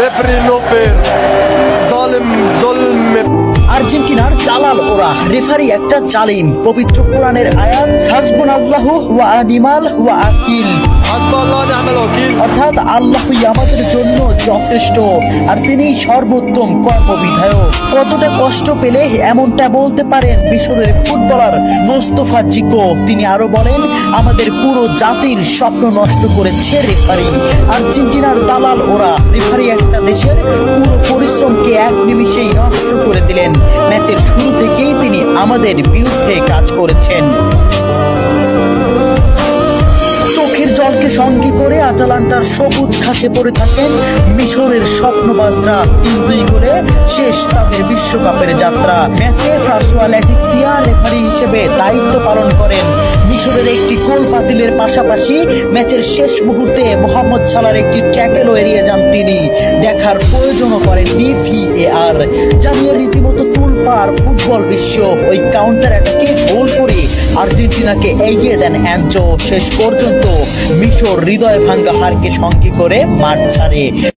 Referee no fair, জালিম জুলম। আর্জেন্টিনার দালাল ওরা, রেফারি একটা জালিম। পবিত্র কোরআনের আয়াত হাসবুনাল্লাহু ওয়া নিমাল ওয়াকিল, হাসবুল্লাহ ওয়া নি'মাল ওয়াকিল, অর্থাৎ আল্লাহই আমাদের জন্য যথেষ্ট আর তিনি সর্বোত্তম কর্মবিধায়ক। কতটা কষ্ট পেলে এমনটা বলতে পারেন মিশরের ফুটবলার মোস্তফা জিকো। তিনি আরো বলেন, আমাদের পুরো জাতির স্বপ্ন নষ্ট করেছে রেফারি। আর্জেন্টিনার দালাল ওরা, রেফারি একটা দেশের পুরো পরিশ্রমকে এক নিমিষেই নষ্ট করে দিলেন। ম্যাচের শুরু থেকেই তিনি আমাদের বিরুদ্ধে কাজ করেছেন। চোখের জলকে সঙ্গী করে আটালান্টার সবুজ ঘাসে পড়ে থাকেন মিশরের স্বপ্নবাজরা। 3-2 গোলে শেষ তাদের বিশ্বকাপের যাত্রা। ম্যাচে ফ্রাঁসোয়া ল্যাটিক্সিয়া রেফারি হিসেবে দায়িত্ব পালন করেন। মিশরের একটি গোল বাতিলের পাশাপাশি ম্যাচের শেষ মুহূর্তে মোহাম্মদ সালার একটি ট্যাকেলও এড়িয়ে যান তিনি। দেখার প্রয়োজনও করেননি VAR। জানিয়ে রীতিমতো তুলপাড় ফুটবল বিশ্ব। ওই কাউন্টার অ্যাটাকে গোল করে আর্জেন্টিনাকে এগিয়ে দেন অ্যানজো। শেষ পর্যন্ত মিশর হৃদয় ভাঙ্গা হারকে সঙ্গী করে মাঠ ছাড়ে।